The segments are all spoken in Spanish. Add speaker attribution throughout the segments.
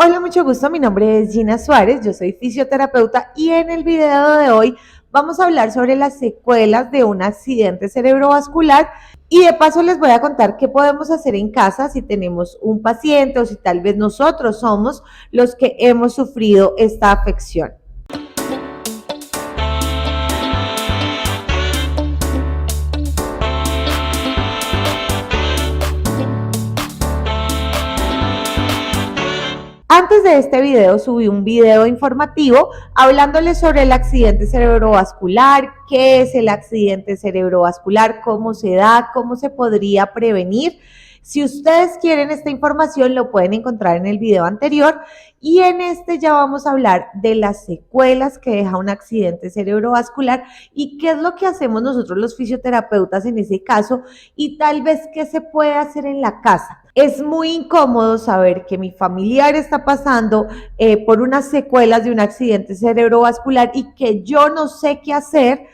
Speaker 1: Hola, mucho gusto. Mi nombre es Gina Suárez, yo soy fisioterapeuta y en el video de hoy vamos a hablar sobre las secuelas de un accidente cerebrovascular y de paso les voy a contar qué podemos hacer en casa si tenemos un paciente o si tal vez nosotros somos los que hemos sufrido esta afección. Antes de este video subí un video informativo hablándoles sobre el accidente cerebrovascular, qué es el accidente cerebrovascular, cómo se da, cómo se podría prevenir. Si ustedes quieren esta información lo pueden encontrar en el video anterior y en este ya vamos a hablar de las secuelas que deja un accidente cerebrovascular y qué es lo que hacemos nosotros los fisioterapeutas en ese caso y tal vez qué se puede hacer en la casa. Es muy incómodo saber que mi familiar está pasando por unas secuelas de un accidente cerebrovascular y que yo no sé qué hacer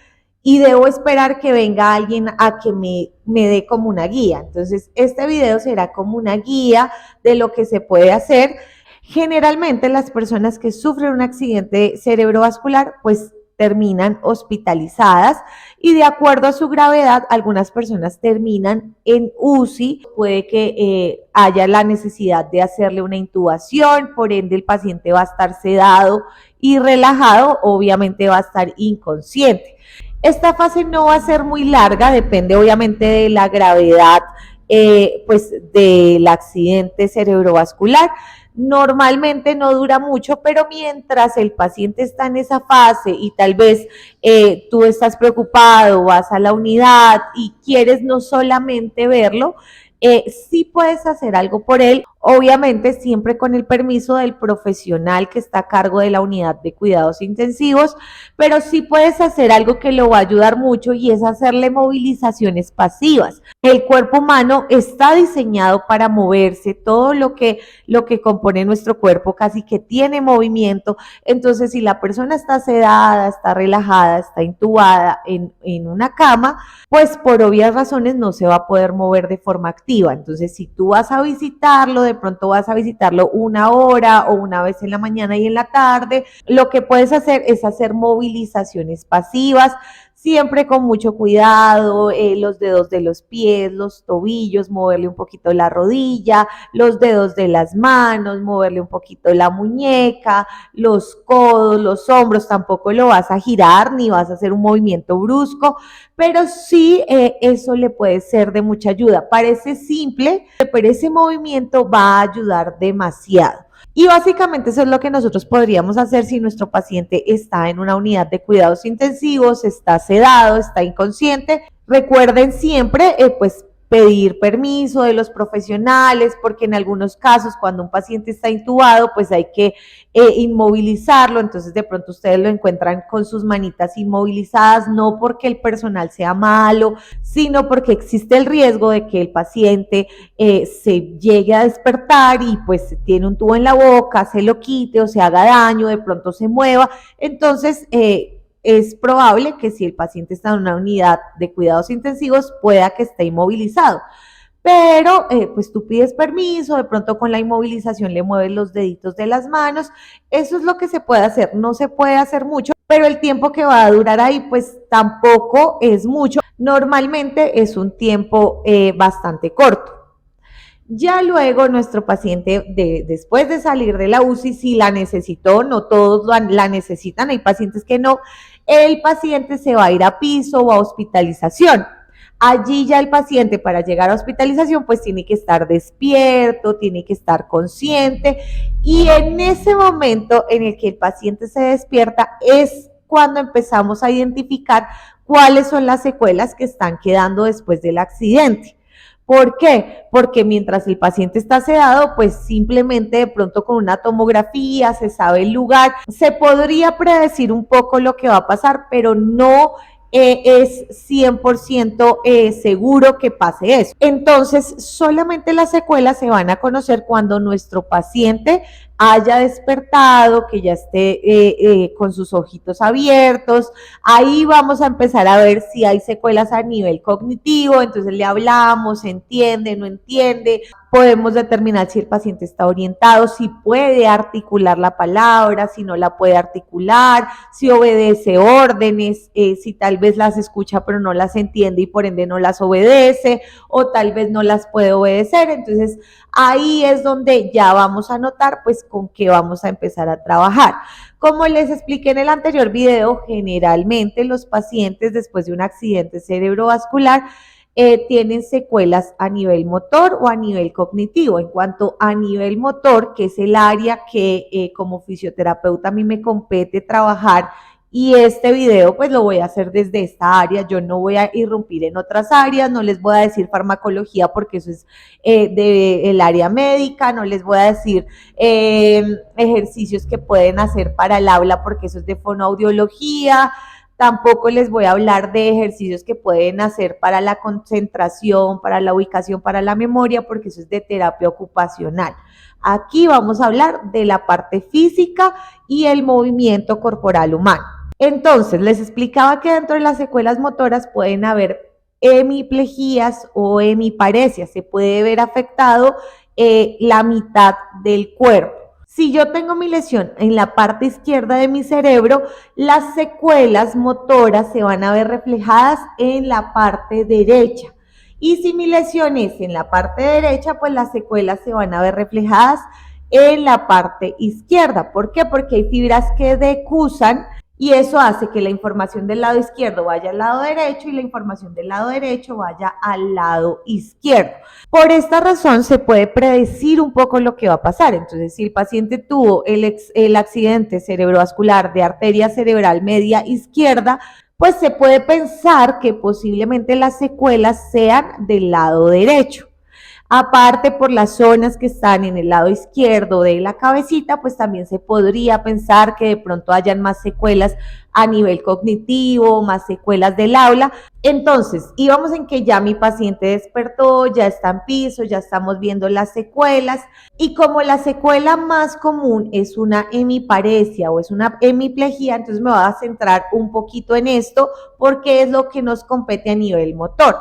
Speaker 1: y debo esperar que venga alguien a que me dé como una guía. Entonces, este video será como una guía de lo que se puede hacer. Generalmente las personas que sufren un accidente cerebrovascular, pues terminan hospitalizadas y de acuerdo a su gravedad, algunas personas terminan en UCI, puede que haya la necesidad de hacerle una intubación, por ende el paciente va a estar sedado y relajado, obviamente va a estar inconsciente. Esta fase no va a ser muy larga, depende obviamente de la gravedad pues del accidente cerebrovascular. Normalmente no dura mucho, pero mientras el paciente está en esa fase y tal vez tú estás preocupado, vas a la unidad y quieres no solamente verlo, sí puedes hacer algo por él, obviamente siempre con el permiso del profesional que está a cargo de la unidad de cuidados intensivos, pero sí puedes hacer algo que lo va a ayudar mucho y es hacerle movilizaciones pasivas. El cuerpo humano está diseñado para moverse, todo lo que compone nuestro cuerpo casi que tiene movimiento, entonces si la persona está sedada, está relajada, está intubada en una cama, pues por obvias razones no se va a poder mover de forma activa. Entonces si tú vas a visitarlo, de pronto vas a visitarlo una hora o una vez en la mañana y en la tarde, lo que puedes hacer es hacer movilizaciones pasivas, siempre con mucho cuidado, los dedos de los pies, los tobillos, moverle un poquito la rodilla, los dedos de las manos, moverle un poquito la muñeca, los codos, los hombros, tampoco lo vas a girar ni vas a hacer un movimiento brusco, pero sí eso le puede ser de mucha ayuda. Parece simple, pero ese movimiento va a ayudar demasiado. Y básicamente eso es lo que nosotros podríamos hacer si nuestro paciente está en una unidad de cuidados intensivos, está sedado, está inconsciente. Recuerden siempre, pues, pedir permiso de los profesionales, porque en algunos casos cuando un paciente está intubado, pues hay que inmovilizarlo, entonces de pronto ustedes lo encuentran con sus manitas inmovilizadas, no porque el personal sea malo, sino porque existe el riesgo de que el paciente se llegue a despertar y pues tiene un tubo en la boca, se lo quite o se haga daño, de pronto se mueva, entonces es probable que si el paciente está en una unidad de cuidados intensivos pueda que esté inmovilizado. Pero pues tú pides permiso, de pronto con la inmovilización le mueves los deditos de las manos, eso es lo que se puede hacer, no se puede hacer mucho, pero el tiempo que va a durar ahí pues tampoco es mucho, normalmente es un tiempo bastante corto. Ya luego nuestro paciente, después de salir de la UCI, si la necesitó, no todos la necesitan, hay pacientes que no, el paciente se va a ir a piso o a hospitalización. Allí ya el paciente para llegar a hospitalización pues tiene que estar despierto, tiene que estar consciente y en ese momento en el que el paciente se despierta es cuando empezamos a identificar cuáles son las secuelas que están quedando después del accidente. ¿Por qué? Porque mientras el paciente está sedado, pues simplemente de pronto con una tomografía se sabe el lugar, se podría predecir un poco lo que va a pasar, pero no es 100% seguro que pase eso. Entonces, solamente las secuelas se van a conocer cuando nuestro paciente haya despertado, que ya esté con sus ojitos abiertos. Ahí vamos a empezar a ver si hay secuelas a nivel cognitivo, entonces le hablamos, entiende, no entiende, podemos determinar si el paciente está orientado, si puede articular la palabra, si no la puede articular, si obedece órdenes, si tal vez las escucha pero no las entiende y por ende no las obedece, o tal vez no las puede obedecer. Entonces ahí es donde ya vamos a notar pues con qué vamos a empezar a trabajar. Como les expliqué en el anterior video, generalmente los pacientes después de un accidente cerebrovascular tienen secuelas a nivel motor o a nivel cognitivo. En cuanto a nivel motor, que es el área que como fisioterapeuta a mí me compete trabajar, y este video pues lo voy a hacer desde esta área, yo no voy a irrumpir en otras áreas, no les voy a decir farmacología porque eso es del área médica, no les voy a decir ejercicios que pueden hacer para el habla porque eso es de fonoaudiología. Tampoco les voy a hablar de ejercicios que pueden hacer para la concentración, para la ubicación, para la memoria, porque eso es de terapia ocupacional. Aquí vamos a hablar de la parte física y el movimiento corporal humano. Entonces, les explicaba que dentro de las secuelas motoras pueden haber hemiplejías o hemiparesias. Se puede ver afectado la mitad del cuerpo. Si yo tengo mi lesión en la parte izquierda de mi cerebro, las secuelas motoras se van a ver reflejadas en la parte derecha. Y si mi lesión es en la parte derecha, pues las secuelas se van a ver reflejadas en la parte izquierda. ¿Por qué? Porque hay fibras que decusan y eso hace que la información del lado izquierdo vaya al lado derecho y la información del lado derecho vaya al lado izquierdo. Por esta razón se puede predecir un poco lo que va a pasar. Entonces, si el paciente tuvo el accidente cerebrovascular de arteria cerebral media izquierda, pues se puede pensar que posiblemente las secuelas sean del lado derecho. Aparte, por las zonas que están en el lado izquierdo de la cabecita, pues también se podría pensar que de pronto hayan más secuelas a nivel cognitivo, más secuelas del aula. Entonces, íbamos en que ya mi paciente despertó, ya está en piso, ya estamos viendo las secuelas, y como la secuela más común es una hemiparesia o es una hemiplegia, entonces me voy a centrar un poquito en esto porque es lo que nos compete a nivel motor.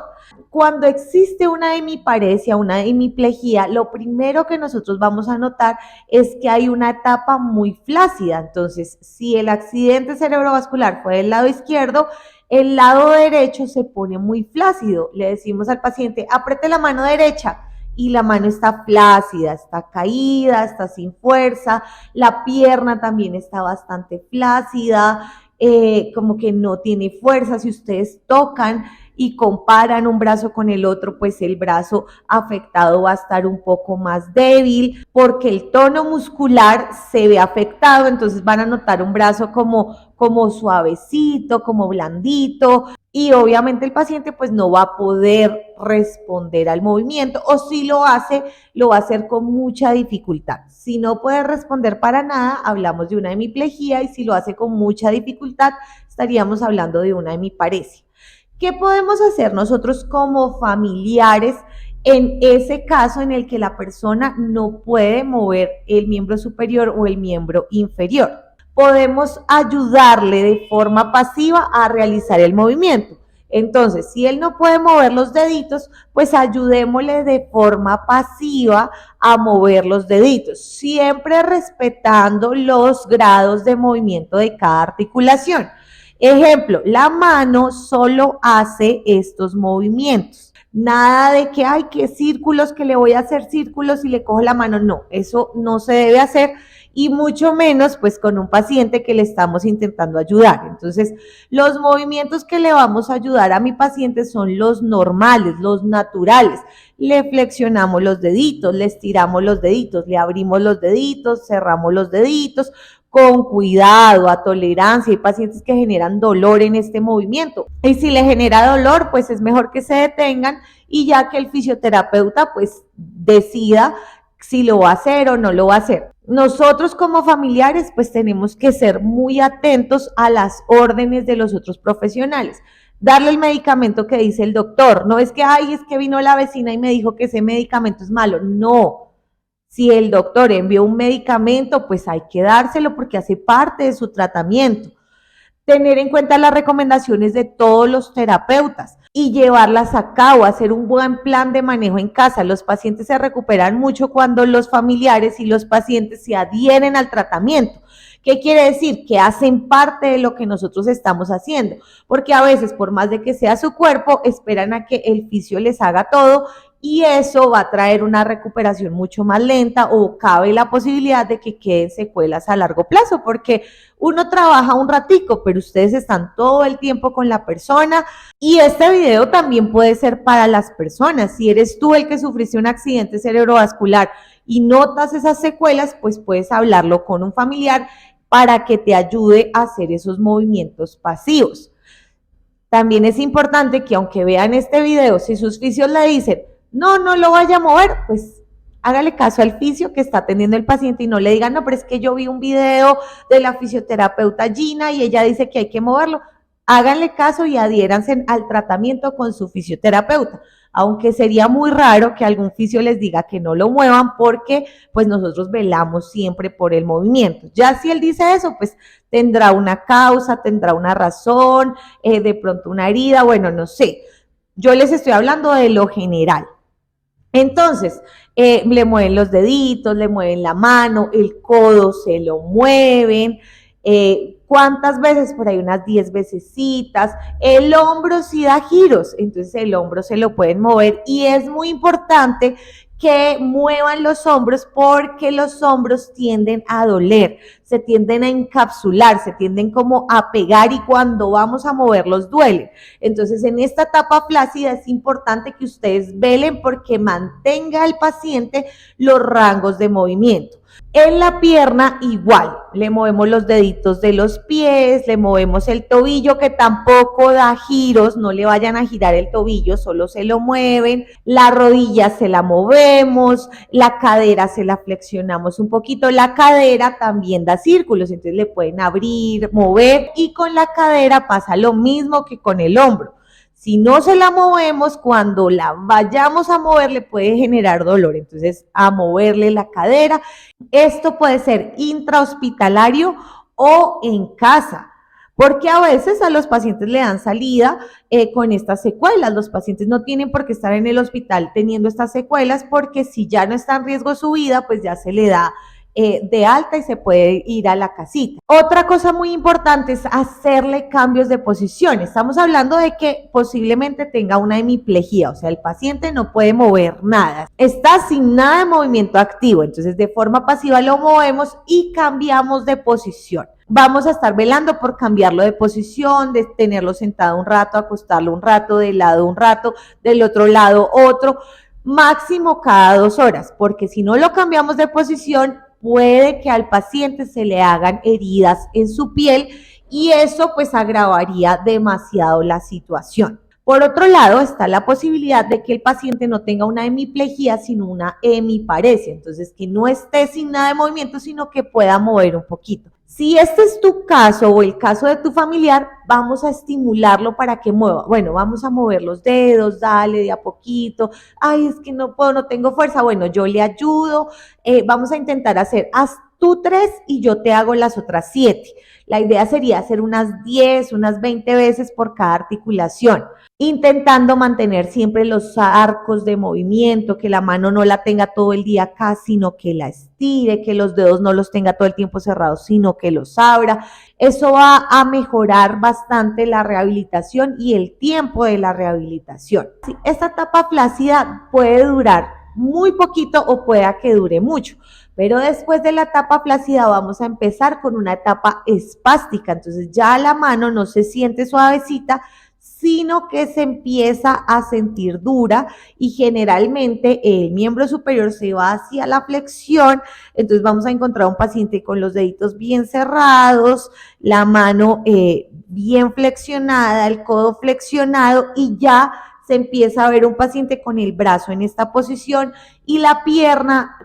Speaker 1: Cuando existe una hemiparesia, una hemiplegia, lo primero que nosotros vamos a notar es que hay una etapa muy flácida. Entonces, si el accidente cerebrovascular fue del lado izquierdo, el lado derecho se pone muy flácido. Le decimos al paciente, apriete la mano derecha y la mano está flácida, está caída, está sin fuerza. La pierna también está bastante flácida, como que no tiene fuerza. Si ustedes tocan y comparan un brazo con el otro, pues el brazo afectado va a estar un poco más débil porque el tono muscular se ve afectado, entonces van a notar un brazo como suavecito, como blandito, y obviamente el paciente pues no va a poder responder al movimiento, o si lo hace, lo va a hacer con mucha dificultad. Si no puede responder para nada, hablamos de una hemiplegia, y si lo hace con mucha dificultad, estaríamos hablando de una hemiparesia. ¿Qué podemos hacer nosotros como familiares en ese caso en el que la persona no puede mover el miembro superior o el miembro inferior? Podemos ayudarle de forma pasiva a realizar el movimiento. Entonces, si él no puede mover los deditos, pues ayudémosle de forma pasiva a mover los deditos, siempre respetando los grados de movimiento de cada articulación. Ejemplo, la mano solo hace estos movimientos. Nada de que, ay, qué círculos, que le voy a hacer círculos y le cojo la mano. No, eso no se debe hacer, y mucho menos pues con un paciente que le estamos intentando ayudar. Entonces, los movimientos que le vamos a ayudar a mi paciente son los normales, los naturales. Le flexionamos los deditos, le estiramos los deditos, le abrimos los deditos, cerramos los deditos, con cuidado, a tolerancia. Hay pacientes que generan dolor en este movimiento, y si le genera dolor, pues es mejor que se detengan y ya que el fisioterapeuta pues decida si lo va a hacer o no lo va a hacer. Nosotros como familiares pues tenemos que ser muy atentos a las órdenes de los otros profesionales. Darle el medicamento que dice el doctor. No es que, ay, es que vino la vecina y me dijo que ese medicamento es malo. No. Si el doctor envió un medicamento, pues hay que dárselo porque hace parte de su tratamiento. Tener en cuenta las recomendaciones de todos los terapeutas y llevarlas a cabo, hacer un buen plan de manejo en casa. Los pacientes se recuperan mucho cuando los familiares y los pacientes se adhieren al tratamiento. ¿Qué quiere decir? Que hacen parte de lo que nosotros estamos haciendo, porque a veces, por más de que sea su cuerpo, esperan a que el fisio les haga todo y eso va a traer una recuperación mucho más lenta o cabe la posibilidad de que queden secuelas a largo plazo, porque uno trabaja un ratico, pero ustedes están todo el tiempo con la persona y este video también puede ser para las personas. Si eres tú el que sufriste un accidente cerebrovascular y notas esas secuelas, pues puedes hablarlo con un familiar para que te ayude a hacer esos movimientos pasivos. También es importante que aunque vean este video, si sus fisios le dicen, no lo vaya a mover, pues hágale caso al fisio que está atendiendo el paciente y no le digan, no, pero es que yo vi un video de la fisioterapeuta Gina y ella dice que hay que moverlo. Háganle caso y adhiéranse al tratamiento con su fisioterapeuta, aunque sería muy raro que algún fisio les diga que no lo muevan porque pues nosotros velamos siempre por el movimiento. Ya si él dice eso, pues tendrá una causa, tendrá una razón, de pronto una herida, bueno, no sé. Yo les estoy hablando de lo general. Entonces, le mueven los deditos, le mueven la mano, el codo se lo mueven. ¿Cuántas veces? Por ahí unas 10 vecesitas. El hombro sí da giros, entonces el hombro se lo pueden mover y es muy importante que muevan los hombros porque los hombros tienden a doler, se tienden a encapsular, se tienden como a pegar y cuando vamos a moverlos duelen. Entonces en esta etapa flácida es importante que ustedes velen porque mantenga al paciente los rangos de movimiento. En la pierna igual, le movemos los deditos de los pies, le movemos el tobillo que tampoco da giros, no le vayan a girar el tobillo, solo se lo mueven, la rodilla se la movemos, la cadera se la flexionamos un poquito, la cadera también da círculos, entonces le pueden abrir, mover y con la cadera pasa lo mismo que con el hombro. Si no se la movemos, cuando la vayamos a mover le puede generar dolor. Entonces, a moverle la cadera. Esto puede ser intrahospitalario o en casa, porque a veces a los pacientes le dan salida con estas secuelas. Los pacientes no tienen por qué estar en el hospital teniendo estas secuelas, porque si ya no está en riesgo su vida, pues ya se le da de alta y se puede ir a la casita. Otra cosa muy importante es hacerle cambios de posición. Estamos hablando de que posiblemente tenga una hemiplegia, o sea, el paciente no puede mover nada, está sin nada de movimiento activo, entonces de forma pasiva lo movemos y cambiamos de posición. Vamos a estar velando por cambiarlo de posición, de tenerlo sentado un rato, acostarlo un rato, de lado un rato, del otro lado otro, máximo cada 2 horas, porque si no lo cambiamos de posición, puede que al paciente se le hagan heridas en su piel y eso pues agravaría demasiado la situación. Por otro lado, está la posibilidad de que el paciente no tenga una hemiplegia, sino una hemiparesia, entonces que no esté sin nada de movimiento, sino que pueda mover un poquito. Si este es tu caso o el caso de tu familiar, vamos a estimularlo para que mueva. Bueno, vamos a mover los dedos, dale de a poquito. Ay, es que no puedo, no tengo fuerza. Bueno, yo le ayudo. Vamos a intentar haz tú 3 y yo te hago las otras 7. La idea sería hacer unas 10, unas 20 veces por cada articulación, intentando mantener siempre los arcos de movimiento, que la mano no la tenga todo el día acá, sino que la estire, que los dedos no los tenga todo el tiempo cerrados, sino que los abra. Eso va a mejorar bastante la rehabilitación y el tiempo de la rehabilitación. Esta etapa flácida puede durar muy poquito o pueda que dure mucho. Pero después de la etapa flácida vamos a empezar con una etapa espástica. Entonces ya la mano no se siente suavecita, sino que se empieza a sentir dura y generalmente el miembro superior se va hacia la flexión. Entonces vamos a encontrar un paciente con los deditos bien cerrados, la mano bien flexionada, el codo flexionado y ya se empieza a ver un paciente con el brazo en esta posición y la pierna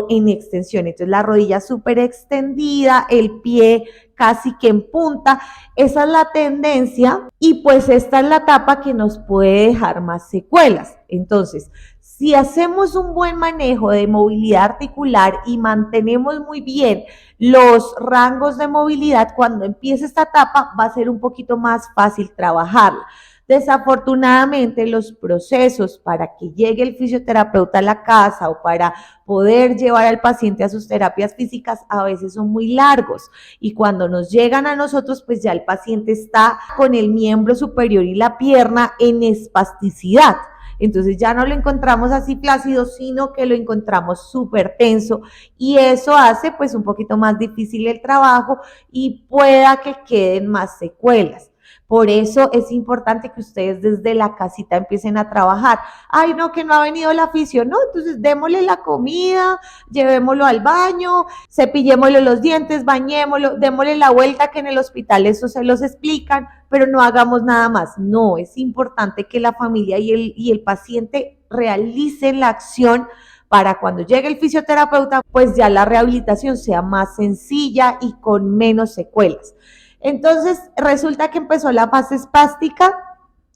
Speaker 1: en extensión. Entonces la rodilla súper extendida, el pie casi que en punta. Esa es la tendencia y pues esta es la etapa que nos puede dejar más secuelas. Entonces, si hacemos un buen manejo de movilidad articular y mantenemos muy bien los rangos de movilidad, cuando empiece esta etapa va a ser un poquito más fácil trabajarla. Desafortunadamente, los procesos para que llegue el fisioterapeuta a la casa o para poder llevar al paciente a sus terapias físicas a veces son muy largos y cuando nos llegan a nosotros, pues ya el paciente está con el miembro superior y la pierna en espasticidad. Entonces ya no lo encontramos así plácido, sino que lo encontramos súper tenso y eso hace pues un poquito más difícil el trabajo y pueda que queden más secuelas. Por eso es importante que ustedes desde la casita empiecen a trabajar. Ay, no, que no ha venido la fisio, no, entonces démosle la comida, llevémoslo al baño, cepillémosle los dientes, bañémoslo, démosle la vuelta que en el hospital eso se los explican, pero no hagamos nada más. No, es importante que la familia y el paciente realicen la acción para cuando llegue el fisioterapeuta, pues ya la rehabilitación sea más sencilla y con menos secuelas. Entonces, resulta que empezó la fase espástica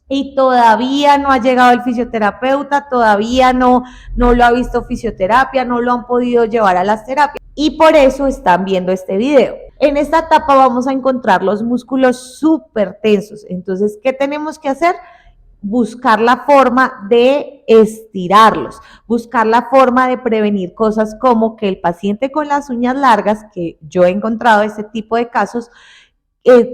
Speaker 1: y todavía no ha llegado el fisioterapeuta, todavía no lo ha visto fisioterapia, no lo han podido llevar a las terapias y por eso están viendo este video. En esta etapa vamos a encontrar los músculos súper tensos. Entonces, ¿qué tenemos que hacer? Buscar la forma de estirarlos, buscar la forma de prevenir cosas como que el paciente con las uñas largas, que yo he encontrado ese tipo de casos,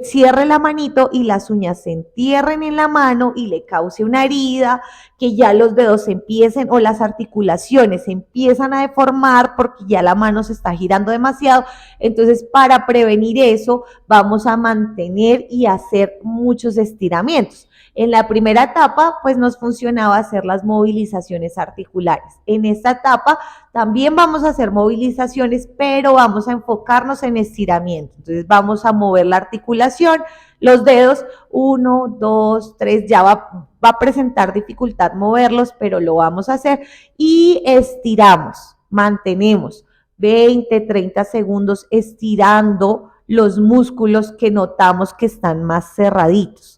Speaker 1: cierre la manito y las uñas se entierren en la mano y le cause una herida, que ya los dedos empiecen o las articulaciones se empiezan a deformar porque ya la mano se está girando demasiado. Entonces, para prevenir eso, vamos a mantener y hacer muchos estiramientos. En la primera etapa, pues nos funcionaba hacer las movilizaciones articulares. En esta etapa también vamos a hacer movilizaciones, pero vamos a enfocarnos en estiramiento. Entonces vamos a mover la articulación, los dedos, 1, 2, 3, ya va a presentar dificultad moverlos, pero lo vamos a hacer y estiramos, mantenemos 20, 30 segundos estirando los músculos que notamos que están más cerraditos.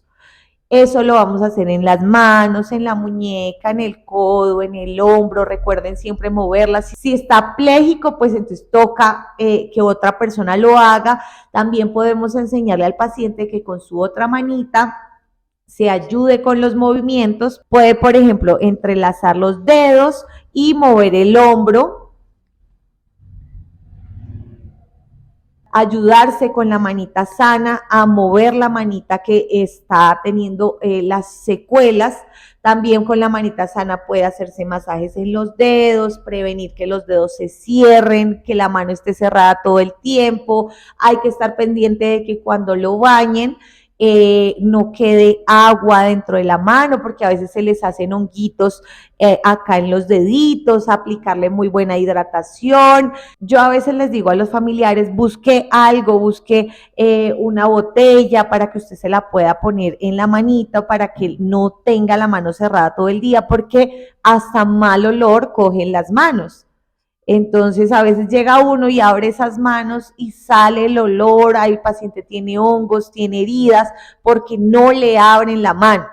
Speaker 1: Eso lo vamos a hacer en las manos, en la muñeca, en el codo, en el hombro. Recuerden siempre moverlas. Si está pléjico, pues entonces toca que otra persona lo haga. También podemos enseñarle al paciente que con su otra manita se ayude con los movimientos. Puede, por ejemplo, entrelazar los dedos y mover el hombro. Ayudarse con la manita sana a mover la manita que está teniendo las secuelas. También con la manita sana puede hacerse masajes en los dedos, prevenir que los dedos se cierren, que la mano esté cerrada todo el tiempo. Hay que estar pendiente de que cuando lo bañen no quede agua dentro de la mano porque a veces se les hacen honguitos acá en los deditos, aplicarle muy buena hidratación. Yo a veces les digo a los familiares, busque algo, busque una botella para que usted se la pueda poner en la manita para que no tenga la mano cerrada todo el día porque hasta mal olor cogen las manos. Entonces a veces llega uno y abre esas manos y sale el olor, ahí el paciente tiene hongos, tiene heridas, porque no le abren la mano.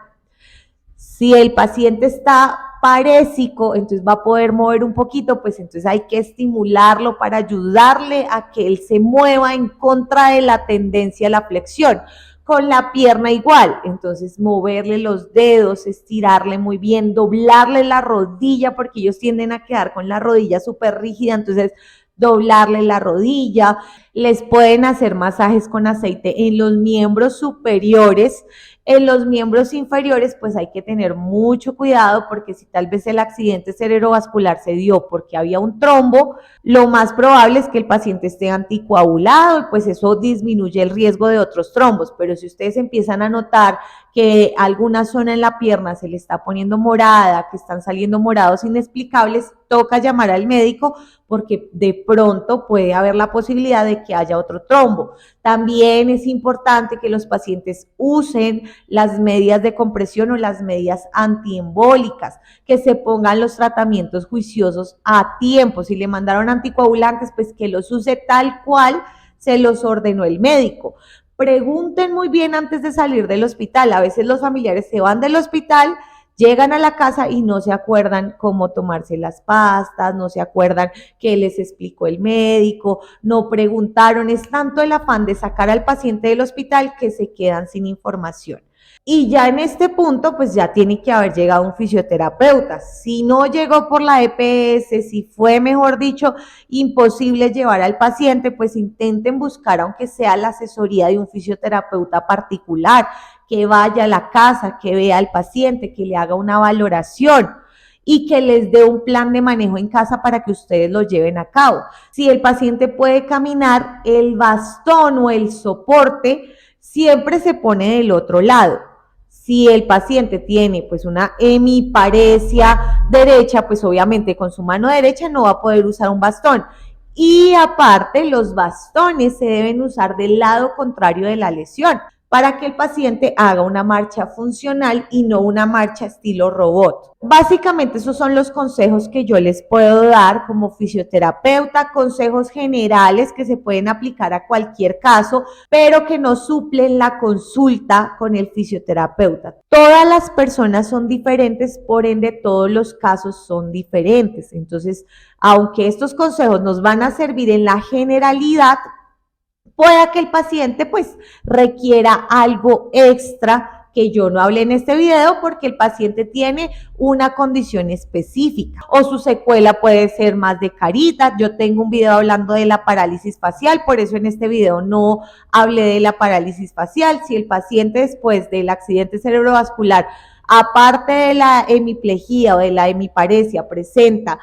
Speaker 1: Si el paciente está parésico, entonces va a poder mover un poquito, pues entonces hay que estimularlo para ayudarle a que él se mueva en contra de la tendencia a la flexión. Con la pierna igual, entonces moverle los dedos, estirarle muy bien, doblarle la rodilla porque ellos tienden a quedar con la rodilla súper rígida, entonces doblarle la rodilla. Les pueden hacer masajes con aceite en los miembros superiores. En los miembros inferiores, pues hay que tener mucho cuidado porque si tal vez el accidente cerebrovascular se dio porque había un trombo, lo más probable es que el paciente esté anticoagulado y pues eso disminuye el riesgo de otros trombos. Pero si ustedes empiezan a notar que alguna zona en la pierna se le está poniendo morada, que están saliendo morados inexplicables, toca llamar al médico porque de pronto puede haber la posibilidad de que haya otro trombo. También es importante que los pacientes usen las medias de compresión o las medias antiembólicas, que se pongan los tratamientos juiciosos a tiempo. Si le mandaron anticoagulantes, pues que los use tal cual se los ordenó el médico. Pregunten muy bien antes de salir del hospital. A veces los familiares se van del hospital, llegan a la casa y no se acuerdan cómo tomarse las pastas, no se acuerdan qué les explicó el médico, no preguntaron. Es tanto el afán de sacar al paciente del hospital que se quedan sin información. Y ya en este punto, pues ya tiene que haber llegado un fisioterapeuta. Si no llegó por la EPS, si fue, mejor dicho, imposible llevar al paciente, pues intenten buscar, aunque sea la asesoría de un fisioterapeuta particular, que vaya a la casa, que vea al paciente, que le haga una valoración y que les dé un plan de manejo en casa para que ustedes lo lleven a cabo. Si el paciente puede caminar, el bastón o el soporte siempre se pone del otro lado. Si el paciente tiene pues una hemiparesia derecha, pues obviamente con su mano derecha no va a poder usar un bastón. Y aparte, los bastones se deben usar del lado contrario de la lesión para que el paciente haga una marcha funcional y no una marcha estilo robot. Básicamente esos son los consejos que yo les puedo dar como fisioterapeuta, consejos generales que se pueden aplicar a cualquier caso, pero que no suplen la consulta con el fisioterapeuta. Todas las personas son diferentes, por ende todos los casos son diferentes. Entonces, aunque estos consejos nos van a servir en la generalidad, pueda que el paciente pues requiera algo extra que yo no hablé en este video porque el paciente tiene una condición específica o su secuela puede ser más de carita. Yo tengo un video hablando de la parálisis facial, por eso en este video no hablé de la parálisis facial. Si el paciente después del accidente cerebrovascular, aparte de la hemiplegia o de la hemiparesia, presenta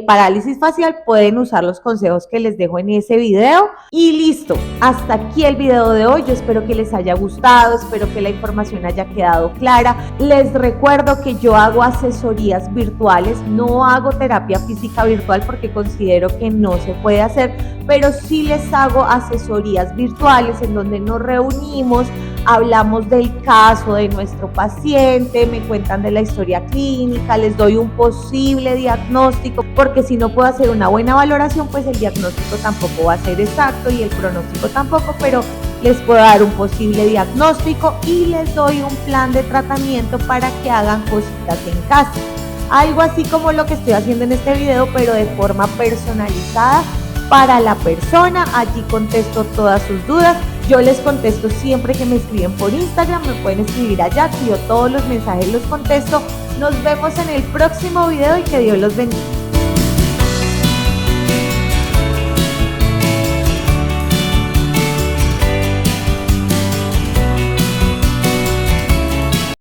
Speaker 1: parálisis facial, pueden usar los consejos que les dejo en ese video. Y listo, hasta aquí el video de hoy. Yo espero que les haya gustado, espero que la información haya quedado clara. Les recuerdo que yo hago asesorías virtuales, no hago terapia física virtual porque considero que no se puede hacer, pero sí les hago asesorías virtuales en donde nos reunimos, hablamos del caso de nuestro paciente, me cuentan de la historia clínica, les doy un posible diagnóstico, porque si no puedo hacer una buena valoración, pues el diagnóstico tampoco va a ser exacto y el pronóstico tampoco, pero les puedo dar un posible diagnóstico y les doy un plan de tratamiento para que hagan cositas en casa. Algo así como lo que estoy haciendo en este video, pero de forma personalizada para la persona. Allí contesto todas sus dudas. Yo les contesto siempre que me escriben por Instagram, me pueden escribir allá, yo todos los mensajes los contesto. Nos vemos en el próximo video y que Dios los bendiga.